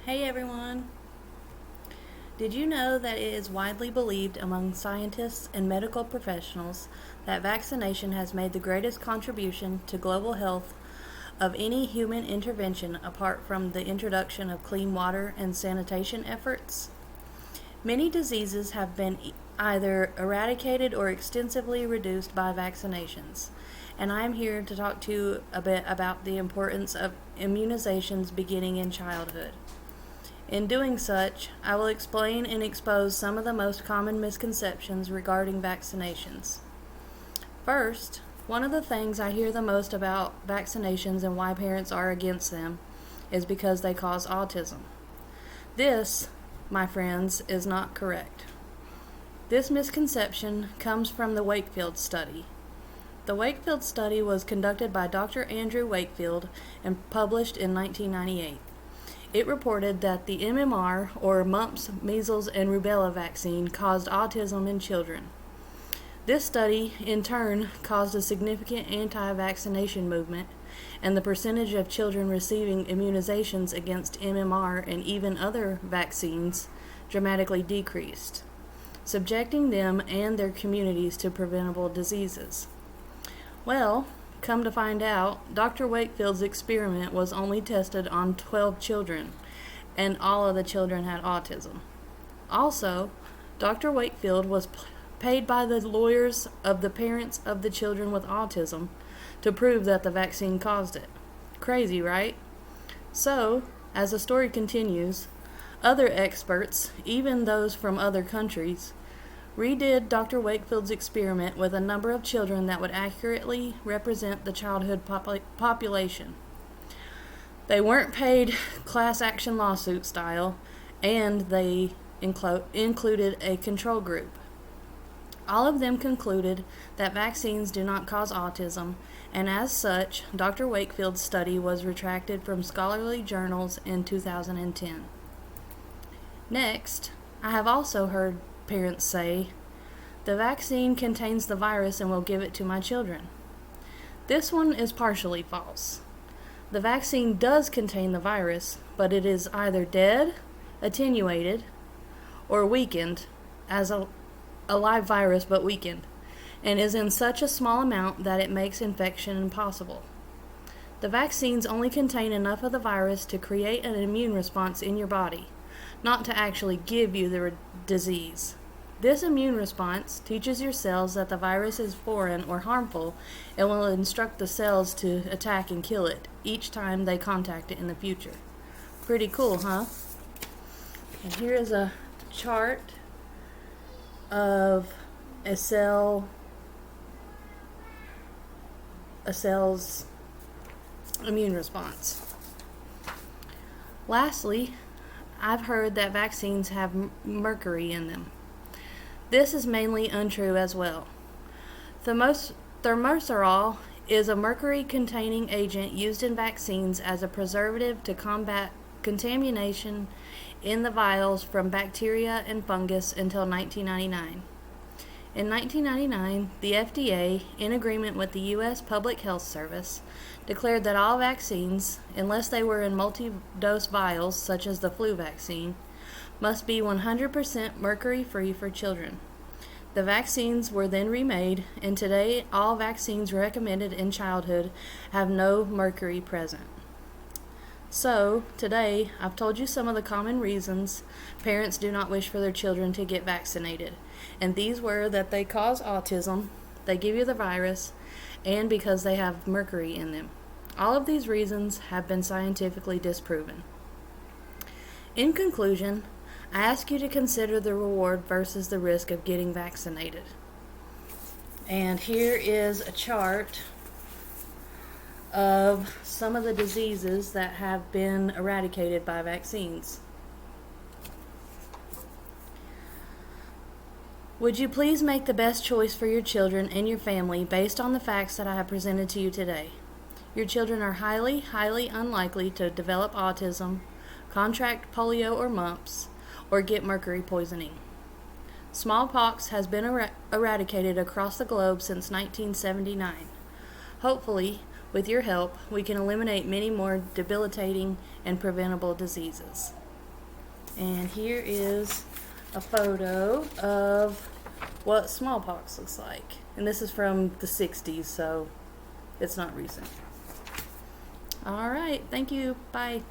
Hey everyone! Did you know that it is widely believed among scientists and medical professionals that vaccination has made the greatest contribution to global health of any human intervention apart from the introduction of clean water and sanitation efforts? Many diseases have been either eradicated or extensively reduced by vaccinations, and I am here to talk to you a bit about the importance of immunizations beginning in childhood. In doing such, I will explain and expose some of the most common misconceptions regarding vaccinations. First, one of the things I hear the most about vaccinations and why parents are against them is because they cause autism. This, my friends, is not correct. This misconception comes from the Wakefield study. The Wakefield study was conducted by Dr. Andrew Wakefield and published in 1998. It reported that the MMR, or mumps, measles, and rubella vaccine, caused autism in children. This study, in turn, caused a significant anti-vaccination movement, and the percentage of children receiving immunizations against MMR and even other vaccines dramatically decreased, subjecting them and their communities to preventable diseases. Well, come to find out, Dr. Wakefield's experiment was only tested on 12 children, and all of the children had autism. Also, Dr. Wakefield was paid by the lawyers of the parents of the children with autism to prove that the vaccine caused it. Crazy, right? So, as the story continues, other experts, even those from other countries, redid Dr. Wakefield's experiment with a number of children that would accurately represent the childhood population. They weren't paid class action lawsuit style, and they included a control group. All of them concluded that vaccines do not cause autism, and as such, Dr. Wakefield's study was retracted from scholarly journals in 2010. Next, I have also heard parents say, "The vaccine contains the virus and will give it to my children." This one is partially false. The vaccine does contain the virus, but it is either dead, attenuated, or weakened as a live virus but weakened, and is in such a small amount that it makes infection impossible. The vaccines only contain enough of the virus to create an immune response in your body, not to actually give you the disease. This immune response teaches your cells that the virus is foreign or harmful and will instruct the cells to attack and kill it each time they contact it in the future. Pretty cool, huh? And here is a chart of a cell's immune response. Lastly, I've heard that vaccines have mercury in them. This is mainly untrue as well. Thimerosal is a mercury-containing agent used in vaccines as a preservative to combat contamination in the vials from bacteria and fungus until 1999. In 1999, the FDA, in agreement with the U.S. Public Health Service, declared that all vaccines, unless they were in multi-dose vials, such as the flu vaccine, must be 100% mercury-free for children. The vaccines were then remade, and today all vaccines recommended in childhood have no mercury present. So, today, I've told you some of the common reasons parents do not wish for their children to get vaccinated, and these were that they cause autism, they give you the virus, and because they have mercury in them. All of these reasons have been scientifically disproven. In conclusion, I ask you to consider the reward versus the risk of getting vaccinated. And here is a chart of some of the diseases that have been eradicated by vaccines. Would you please make the best choice for your children and your family based on the facts that I have presented to you today? Your children are highly, highly unlikely to develop autism, contract polio or mumps, or get mercury poisoning. Smallpox has been eradicated across the globe since 1979. Hopefully, with your help, we can eliminate many more debilitating and preventable diseases. And here is a photo of what smallpox looks like. And this is from the 60s, so it's not recent. All right, thank you. Bye.